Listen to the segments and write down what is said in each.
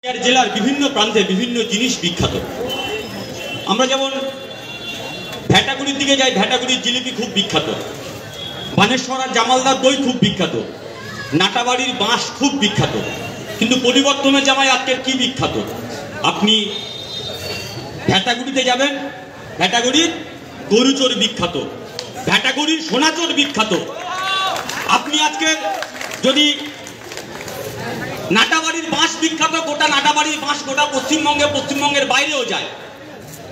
জেলার বিভিন্ন প্রান্তে বিভিন্ন জিনিস বিখ্যাত। আমরা যেমন ভ্যাটাগুড়ির দিকে যাই, ভ্যাটাগুড়ির জিলিপি খুব বিখ্যাত, বানেশ্বর আর জামালদার দই খুব বিখ্যাত, নাটাবাড়ির বাঁশ খুব বিখ্যাত। কিন্তু পরিবর্তনের জামায় আজকের কি বিখ্যাত? আপনি ভ্যাটাগুড়িতে যাবেন, ভ্যাটাগুড়ির গরুচোর বিখ্যাত, ভ্যাটাগুড়ির সোনাচোর বিখ্যাত। আপনি আজকে যদি নাটাবাড়ির বাঁশ বিখ্যাত, গোটা নাটাবাড়ির বাঁশ গোটা পশ্চিমবঙ্গের বাইরেও যায়।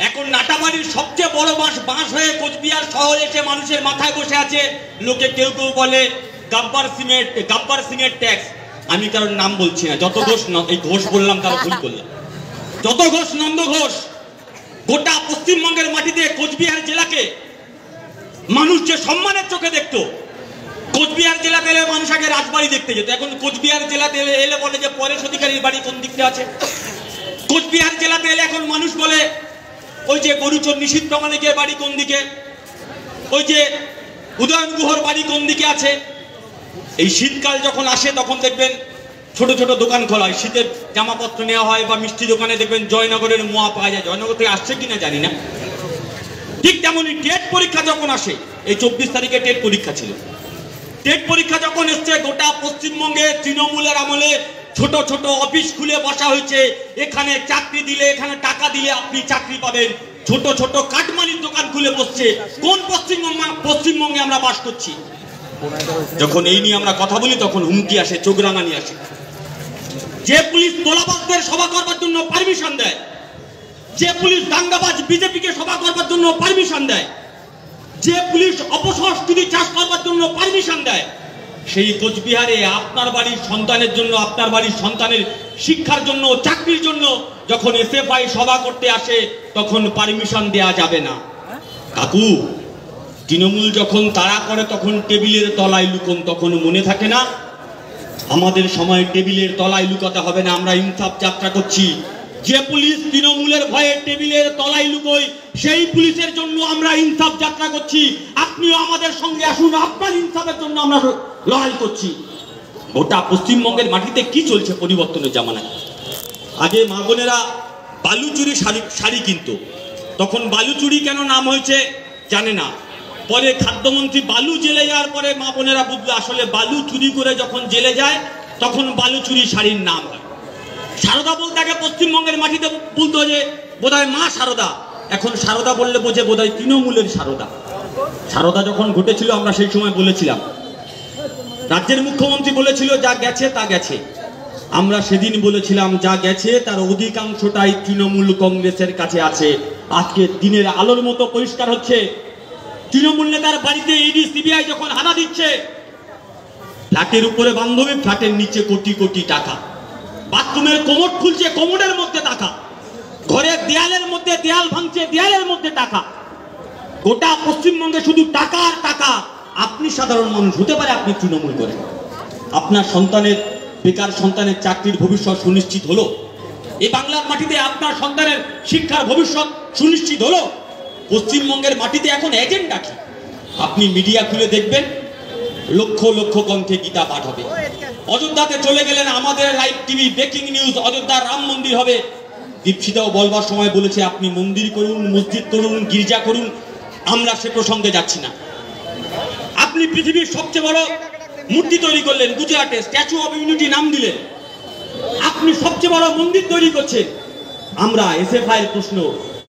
এখন নাটাবাড়ির সবচেয়ে বড় বাঁশ হয়ে কোচবিহার শহরে এসে মানুষের মাথায় বসে আছে। লোকে কেউ কেউ বলে গাব্বার সিংয়ের ট্যাক্স। আমি কারোর নাম বলছি না, যত ঘোষ, এই ঘোষ বললাম তারা ভুল করলাম, যত ঘোষ নন্দ ঘোষ, গোটা পশ্চিমবঙ্গের মাটিতে কোচবিহার জেলাকে মানুষ যে সম্মানের চোখে দেখতো। কোচবিহার জেলাতে এলে মানুষ আগে রাজবাড়ি দেখতে যেত, এখন কোচবিহার জেলাতে এলে বলে যে পরেশ অধিকারীর বাড়ি কোন দিকটা আছে। কোচবিহার জেলাতে এলে এখন মানুষ বলে ওই যে গরুচোর নিশীথ প্রামাণিকের বাড়ি কোন দিকে, ওই যে উদয়ন গুহর বাড়ি কোন দিকে আছে। এই শীতকাল যখন আসে তখন দেখবেন ছোট ছোট দোকান খোলা হয়, শীতের জামাপত্র নেওয়া হয়, বা মিষ্টি দোকানে দেখবেন জয়নগরের মোয়া পাওয়া যায়। জয়নগর থেকে আসছে কিনা জানি না। ঠিক তেমনই টেট পরীক্ষা যখন আসে, এই 24 তারিখে টেট পরীক্ষা ছিল, টেট পরীক্ষা যখন এসছে গোটা পশ্চিমবঙ্গে তৃণমূলের আমলে ছোট ছোট অফিস খুলে বসা হয়েছে। এখানে চাকরি দিলে, এখানে টাকা দিলে আপনি চাকরি পাবেন। ছোট ছোট কাটমানির দোকান খুলে বসছে। কোন পশ্চিমবঙ্গে আমরা বাস করছি? যখন এই নিয়ে আমরা কথা বলি তখন হুমকি আসে, চোখ রাঙানি আসে। যে পুলিশ তোলাবাজদের সভা করবার জন্য পারমিশন দেয়, যে পুলিশ দাঙ্গাবাজ বিজেপিকে সভা করবার জন্য পারমিশন দেয়, যে পুলিশ অপসংস্কৃতি চাষ করবার জন্য পারমিশন দেয়, সেই কোচবিহারে আপনার বাড়ির সন্তানের জন্য, আপনার বাড়ির সন্তানের শিক্ষার জন্য, চাকরির জন্য যখন এসএফআই সভা করতে আসে তখন পারমিশন দেয়া যাবে না। কাকু, তৃণমূল যখন তাড়া করে তখন টেবিলের তলায় লুকোন, তখন মনে থাকে না? আমাদের সময় টেবিলের তলায় লুকাতে হবে না, আমরা ইনসাফ যাত্রা করছি। যে পুলিশ তৃণমূলের ভয়ে টেবিলের তলায় লুকোয়, সেই পুলিশের জন্য আমরা ইনসাফ যাত্রা করছি। আপনিও আমাদের সঙ্গে আসুন, আপনার ইনসাফের জন্য আমরা লড়াই করছি। গোটা পশ্চিমবঙ্গের মাটিতে কি চলছে পরিবর্তনের জামানায়? আগে মা বোনেরা বালুচুরি শাড়ি কিনতো, তখন বালুচুরি কেন নাম হয়েছে জানে না। পরে খাদ্যমন্ত্রী বালু জেলে যাওয়ার পরে মা বোনেরা বুঝলো আসলে বালু চুরি করে যখন জেলে যায় তখন বালুচুরি শাড়ির নাম হয়। সারদা বলতে আগে পশ্চিমবঙ্গের মাটিতে বলতো যে বোধহয় মা সারদা, এখন সারদা বললে বোঝে বোধহয় তৃণমূলের সারদা। সারদা যখন ঘটেছিল আমরা সেই সময় বলেছিলাম, রাজ্যের মুখ্যমন্ত্রী বলেছিল যা গেছে তা গেছে। আমরা সেদিন বলেছিলাম যা গেছে তার অধিকাংশটাই তৃণমূল কংগ্রেসের কাছে আছে। আজকে দিনের আলোর মতো পরিষ্কার হচ্ছে, তৃণমূল নেতার বাড়িতে ইডি সিবিআই যখন হানা দিচ্ছে, ফ্ল্যাটের উপরে বান্ধবী, ফ্ল্যাটের নিচে কোটি কোটি টাকা, বাথরুমের কোমর খুলছে, কোমরের মধ্যে টাকা, ঘরের দেয়ালের মধ্যে দেয়াল ভাঙছে, দেয়ালের মধ্যে টাকা। গোটা পশ্চিমবঙ্গে শুধু টাকা আর টাকা। আপনি সাধারণ মানুষ হতে পারে আপনি তৃণমূল করেন, আপনার সন্তানের, বেকার সন্তানের চাকরির ভবিষ্যৎ সুনিশ্চিত হলো? এই বাংলার মাটিতে আপনার সন্তানের শিক্ষার ভবিষ্যৎ সুনিশ্চিত হলো? পশ্চিমবঙ্গের মাটিতে এখন এজেন্ডা কি? আপনি মিডিয়া খুলে দেখবেন লক্ষ লক্ষ কণ্ঠে গীতা পাঠ হবে। অযোধ্যাতে চলে গেলেন, আমাদের লাইভ টিভি ব্রেকিং নিউজ, অযোধ্যার রাম মন্দির হবে। দীপশিতাও বলবার সময় বলেছে আপনি মন্দির করুন, মসজিদ করুন, গির্জা করুন, আমরা সে প্রসঙ্গে যাচ্ছি না। আপনি পৃথিবীর সবচেয়ে বড় মূর্তি তৈরি করলেন গুজরাটে, স্ট্যাচু অফ ইউনিটি নাম দিলেন। আপনি সবচেয়ে বড় মন্দির তৈরি করছেন। আমরা এসএফআই এর প্রশ্ন,